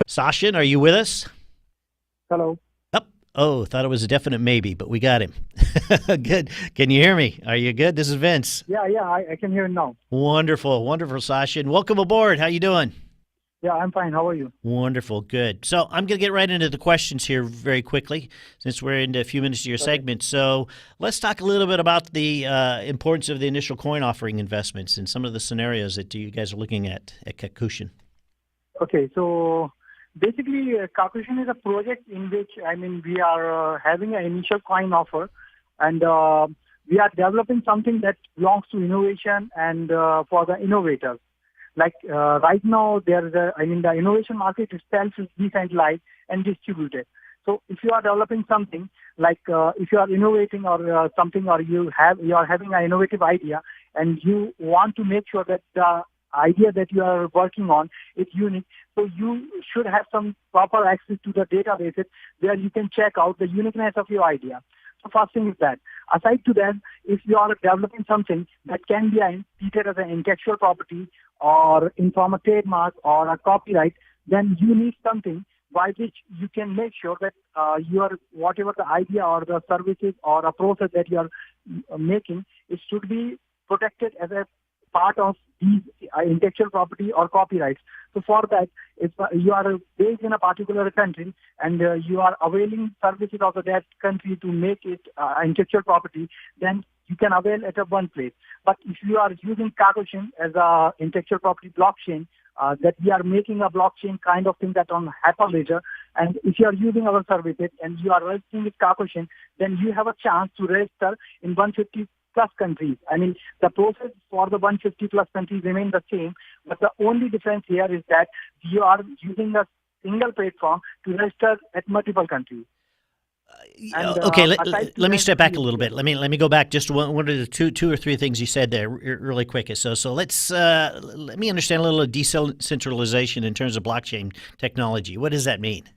Sachin, are you with us? Hello. Thought it was a definite maybe, but we got him. Good. Can you hear me? Are you good? This is Vince. Yeah, I can hear now. Wonderful, Sachin. Welcome aboard. How you doing? Yeah, I'm fine. How are you? Wonderful, good. So I'm going to get right into the questions here very quickly, since we're into a few minutes of your segment. So let's talk a little bit about the importance of the initial coin offering investments and some of the scenarios that you guys are looking at Kakushin. Okay, so basically, Kakushin is a project in which, we are having an initial coin offer, and we are developing something that belongs to innovation and for the innovators. Like right now, the innovation market itself is decentralized and distributed. So if you are developing something, like if you are innovating or something, or you are having an innovative idea, and you want to make sure that the idea that you are working on is unique, so you should have some proper access to the databases where you can check out the uniqueness of your idea. So first thing is that. Aside to that, if you are developing something that can be treated as an intellectual property or inform a trademark or a copyright, then you need something by which you can make sure that your whatever the idea or the services or a process that you are making, it should be protected as a part of these intellectual property or copyrights. So for that, if you are based in a particular country and you are availing services of that country to make it intellectual property, then you can avail it at one place. But if you are using Kakushin as a intellectual property blockchain, that we are making a blockchain kind of thing that on Hyperledger, and if you are using our services and you are registering with Kakushin, then you have a chance to register in 150 plus countries. The process for the 150 plus countries remain the same, but the only difference here is that you are using a single platform to register at multiple countries. Okay, let me step back a little bit. Let me go back just one of the two or three things you said there really quick. So let's let me understand a little of decentralization in terms of blockchain technology. What does that mean?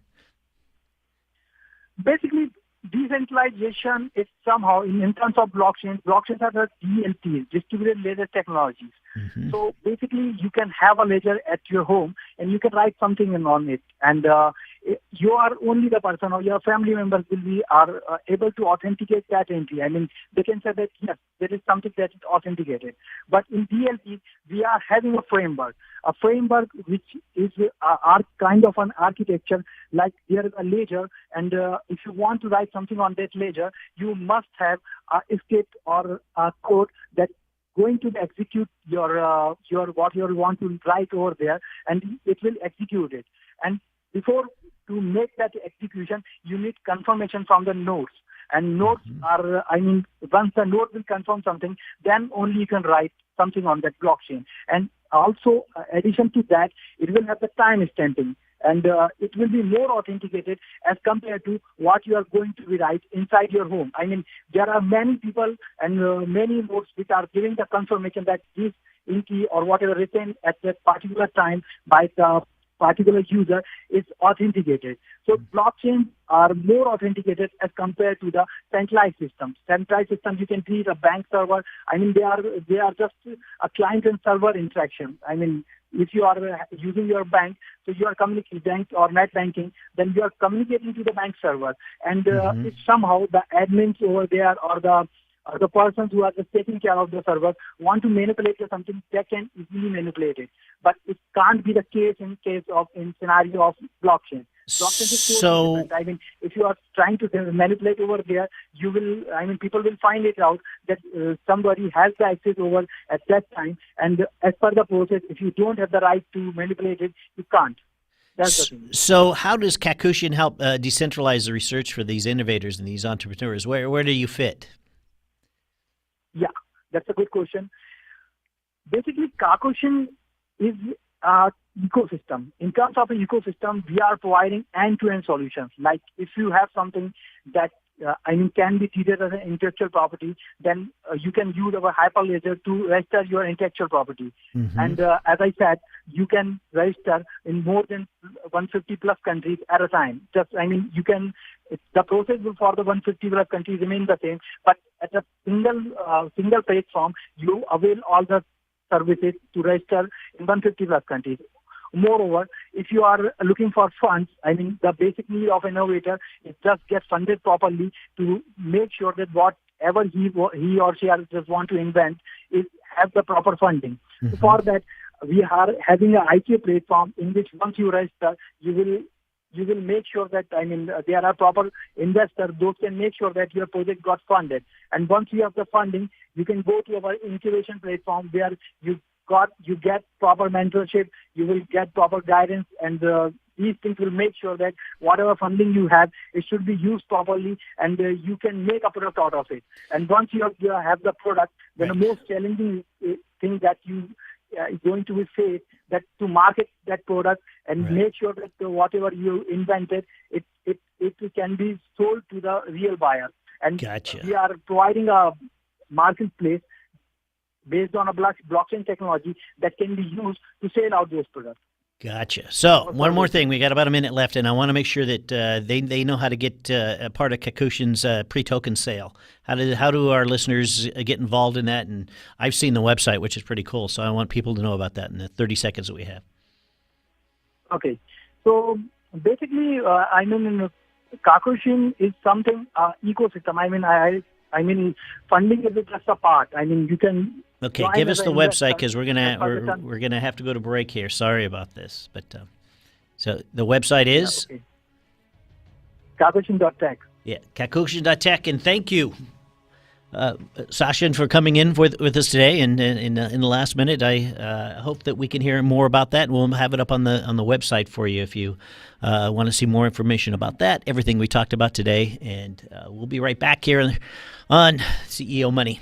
Basically, decentralization is somehow, in terms of blockchains are the DLTs, distributed ledger technologies. Mm-hmm. So basically, you can have a ledger at your home and you can write something on it, and you are only the person, or your family members will be able to authenticate that entry. They can say that yes, there is something that is authenticated. But in DLT, we are having a framework which is kind of an architecture. Like there is a ledger, and if you want to write something on that ledger, you must have a script or a code that going to execute your what you want to write over there, and it will execute it. And before to make that execution, you need confirmation from the nodes. And nodes are, once the node will confirm something, then only you can write something on that blockchain. And also, addition to that, it will have the time stamping. And it will be more authenticated as compared to what you are going to write inside your home. There are many people and many nodes which are giving the confirmation that this entry or whatever written at that particular time by the particular user is authenticated. So blockchains are more authenticated as compared to the centralized systems. Centralized systems, you can treat a bank server. They are just a client and server interaction. If you are using your bank, so you are communicating bank or net banking, then you are communicating to the bank server. And if somehow the admins over there or the persons who are just taking care of the server want to manipulate something, they can easily manipulate it. But it can't be the case in scenario of blockchain. Blockchain is totally different. If you are trying to manipulate over there, you will. People will find it out that somebody has the access over at that time, and as per the process, if you don't have the right to manipulate it, you can't. That's the thing. So, how does Kakushin help decentralize the research for these innovators and these entrepreneurs? Where do you fit? Yeah, that's a good question. Basically, Kakushin is an ecosystem. In terms of an ecosystem, we are providing end-to-end solutions. Like if you have something that can be treated as an intellectual property, then you can use our Hyperledger to register your intellectual property. Mm-hmm. And as I said, you can register in more than 150 plus countries at a time. The process for the 150 plus countries remain the same, but at a single platform, you avail all the services to register in 150 plus countries. Moreover, if you are looking for funds, I mean, the basic need of an innovator is just get funded properly to make sure that whatever he or she just want to invent is have the proper funding. So for that, we are having an ICO platform in which once you register, you will make sure that, I mean, there are proper investors. Those can make sure that your project got funded. And once you have the funding, you can go to our incubation platform where you get proper mentorship, you will get proper guidance, and these things will make sure that whatever funding you have, it should be used properly, and you can make a product out of it. And once you have the product, then the most challenging thing that you is going to be faced, that to market that product and make sure that whatever you invented, it can be sold to the real buyer. And we are providing a marketplace based on a blockchain technology that can be used to sell out those products. Gotcha. So one more thing. We got about a minute left, and I want to make sure that they know how to get a part of Kakushin's pre-token sale. How do our listeners get involved in that? And I've seen the website, which is pretty cool, so I want people to know about that in the 30 seconds that we have. Okay. So basically, I mean, Kakushin is something, ecosystem. I mean, funding is just a part. I mean, you can... Okay, give us the website because we're gonna have to go to break here. Sorry about this, but so the website is Kakushin.tech. Yeah, Kakushin.tech, and thank you, Sachin, for coming in with us today. And in the last minute, I hope that we can hear more about that. We'll have it up on the website for you if you want to see more information about that. Everything we talked about today, and we'll be right back here on CEO Money.